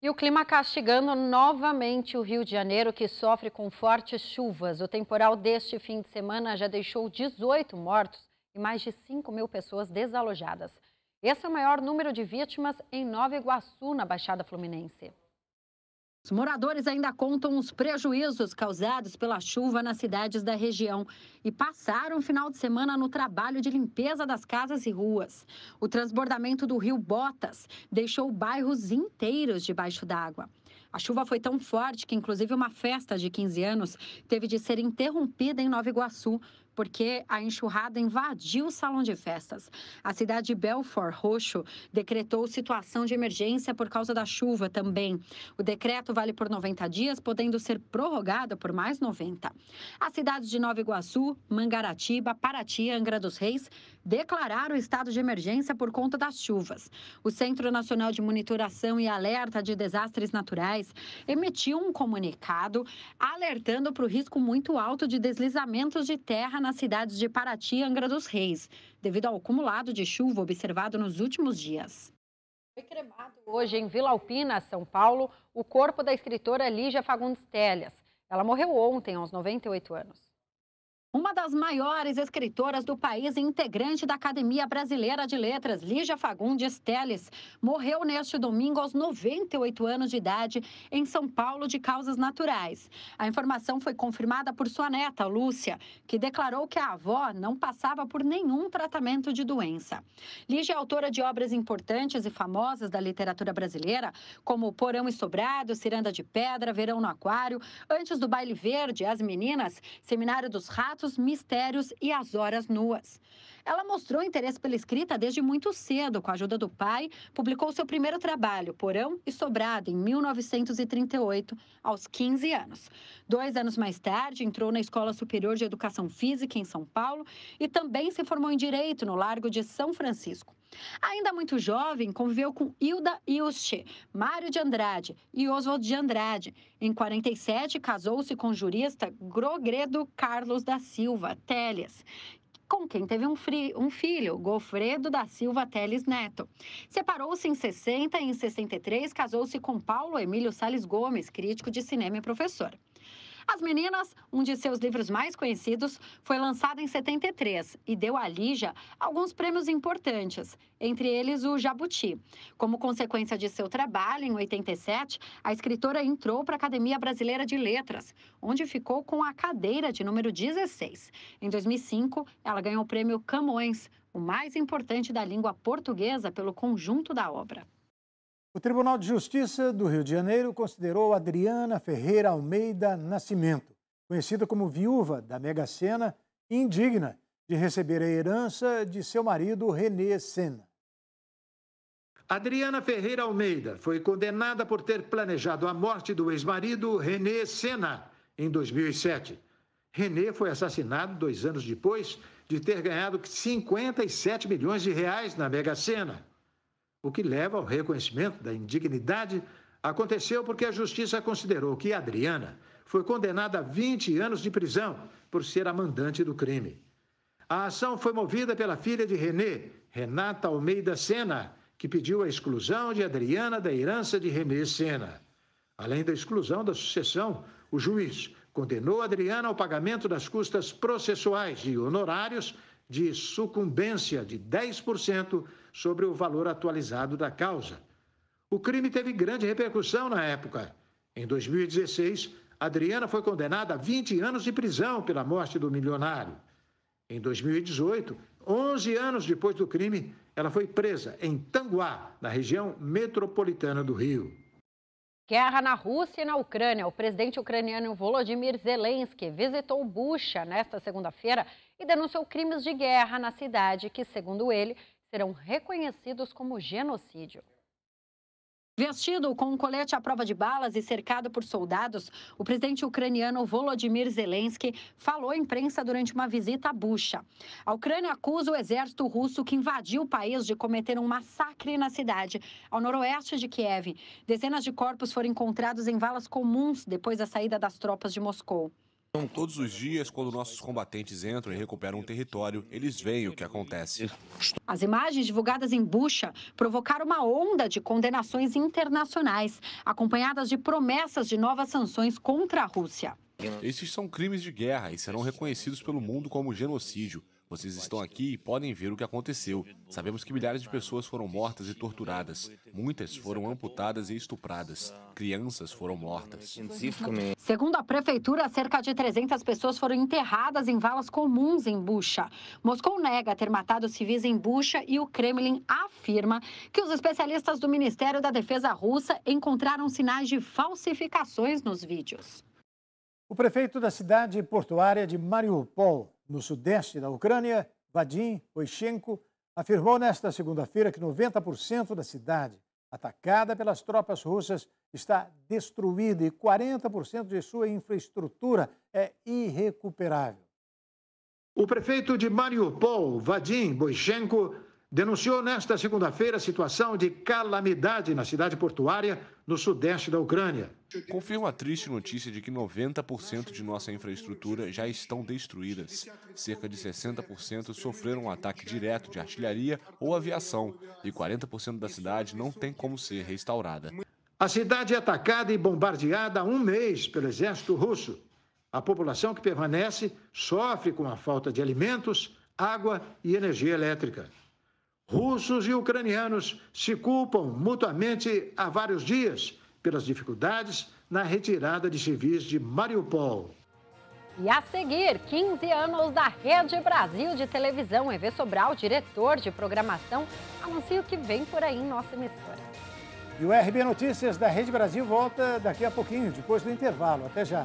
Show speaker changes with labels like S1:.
S1: E o clima castigando novamente o Rio de Janeiro, que sofre com fortes chuvas. O temporal deste fim de semana já deixou 18 mortos e mais de 5.000 pessoas desalojadas. Esse é o maior número de vítimas em Nova Iguaçu, na Baixada Fluminense.
S2: Os moradores ainda contam os prejuízos causados pela chuva nas cidades da região e passaram o final de semana no trabalho de limpeza das casas e ruas. O transbordamento do rio Botas deixou bairros inteiros debaixo d'água. A chuva foi tão forte que, inclusive, uma festa de 15 anos teve de ser interrompida em Nova Iguaçu, porque a enxurrada invadiu o salão de festas. A cidade de Belford Roxo decretou situação de emergência por causa da chuva também. O decreto vale por 90 dias, podendo ser prorrogado por mais 90. As cidades de Nova Iguaçu, Mangaratiba, Paraty e Angra dos Reis declararam estado de emergência por conta das chuvas. O Centro Nacional de Monitoração e Alerta de Desastres Naturais emitiu um comunicado alertando para o risco muito alto de deslizamentos de terra nas cidades de Paraty e Angra dos Reis, devido ao acumulado de chuva observado nos últimos dias.
S1: Foi cremado hoje em Vila Alpina, São Paulo, o corpo da escritora Lígia Fagundes Telles. Ela morreu ontem, aos 98 anos.
S2: Uma das maiores escritoras do país e integrante da Academia Brasileira de Letras, Lígia Fagundes Telles, morreu neste domingo aos 98 anos de idade em São Paulo de causas naturais. A informação foi confirmada por sua neta, Lúcia, que declarou que a avó não passava por nenhum tratamento de doença. Lígia é autora de obras importantes e famosas da literatura brasileira, como Porão e Sobrado, Ciranda de Pedra, Verão no Aquário, Antes do Baile Verde, As Meninas, Seminário dos Ratos, Mistérios e As Horas Nuas. Ela mostrou interesse pela escrita desde muito cedo. Com a ajuda do pai, publicou seu primeiro trabalho, Porão e Sobrado, em 1938, aos 15 anos. 2 anos mais tarde, entrou na Escola Superior de Educação Física, em São Paulo, e também se formou em Direito, no Largo de São Francisco. Ainda muito jovem, conviveu com Hilda Ilst, Mário de Andrade e Oswald de Andrade. Em 47, casou-se com o jurista Grogredo Carlos da Silva Telles, com quem teve um filho, Gofredo da Silva Telles Neto. Separou-se em 60 e em 63 casou-se com Paulo Emílio Sales Gomes, crítico de cinema e professor. As Meninas, um de seus livros mais conhecidos, foi lançado em 73 e deu à Lígia alguns prêmios importantes, entre eles o Jabuti. Como consequência de seu trabalho, em 87, a escritora entrou para a Academia Brasileira de Letras, onde ficou com a cadeira de número 16. Em 2005, ela ganhou o prêmio Camões, o mais importante da língua portuguesa, pelo conjunto da obra.
S3: O Tribunal de Justiça do Rio de Janeiro considerou Adriana Ferreira Almeida Nascimento, conhecida como viúva da Mega Sena, indigna de receber a herança de seu marido René Sena.
S4: Adriana Ferreira Almeida foi condenada por ter planejado a morte do ex-marido René Sena em 2007. René foi assassinado 2 anos depois de ter ganhado 57 milhões de reais na Mega Sena. O que leva ao reconhecimento da indignidade aconteceu porque a Justiça considerou que Adriana foi condenada a 20 anos de prisão por ser a mandante do crime. A ação foi movida pela filha de René, Renata Almeida Sena, que pediu a exclusão de Adriana da herança de René Sena. Além da exclusão da sucessão, o juiz condenou Adriana ao pagamento das custas processuais e honorários de sucumbência de 10% sobre o valor atualizado da causa. O crime teve grande repercussão na época. Em 2016, Adriana foi condenada a 20 anos de prisão pela morte do milionário. Em 2018, 11 anos depois do crime, ela foi presa em Tanguá, na região metropolitana do Rio.
S1: Guerra na Rússia e na Ucrânia. O presidente ucraniano Volodymyr Zelensky visitou Bucha nesta segunda-feira e denunciou crimes de guerra na cidade que, segundo ele, serão reconhecidos como genocídio.
S2: Vestido com um colete à prova de balas e cercado por soldados, o presidente ucraniano Volodymyr Zelensky falou à imprensa durante uma visita a Bucha. A Ucrânia acusa o exército russo que invadiu o país de cometer um massacre na cidade, ao noroeste de Kiev. Dezenas de corpos foram encontrados em valas comuns depois da saída das tropas de Moscou.
S5: Todos os dias, quando nossos combatentes entram e recuperam um território, eles veem o que acontece.
S2: As imagens divulgadas em Bucha provocaram uma onda de condenações internacionais, acompanhadas de promessas de novas sanções contra a Rússia.
S5: Esses são crimes de guerra e serão reconhecidos pelo mundo como genocídio. Vocês estão aqui e podem ver o que aconteceu. Sabemos que milhares de pessoas foram mortas e torturadas. Muitas foram amputadas e estupradas. Crianças foram mortas.
S2: Segundo a prefeitura, cerca de 300 pessoas foram enterradas em valas comuns em Bucha. Moscou nega ter matado civis em Bucha e o Kremlin afirma que os especialistas do Ministério da Defesa russa encontraram sinais de falsificações nos vídeos.
S3: O prefeito da cidade portuária de Mariupol, no sudeste da Ucrânia, Vadim Boichenko, afirmou nesta segunda-feira que 90% da cidade, atacada pelas tropas russas, está destruída e 40% de sua infraestrutura é irrecuperável.
S4: O prefeito de Mariupol, Vadim Boichenko, denunciou nesta segunda-feira a situação de calamidade na cidade portuária no sudeste da Ucrânia.
S5: Confirma a triste notícia de que 90% de nossa infraestrutura já estão destruídas. Cerca de 60% sofreram um ataque direto de artilharia ou aviação e 40% da cidade não tem como ser restaurada.
S4: A cidade é atacada e bombardeada há um mês pelo exército russo. A população que permanece sofre com a falta de alimentos, água e energia elétrica. Russos e ucranianos se culpam mutuamente há vários dias pelas dificuldades na retirada de civis de Mariupol.
S1: E a seguir, 15 anos da Rede Brasil de televisão. Evê Sobral, diretor de programação, anuncia o que vem por aí em nossa emissora.
S3: E o RB Notícias da Rede Brasil volta daqui a pouquinho, depois do intervalo. Até já.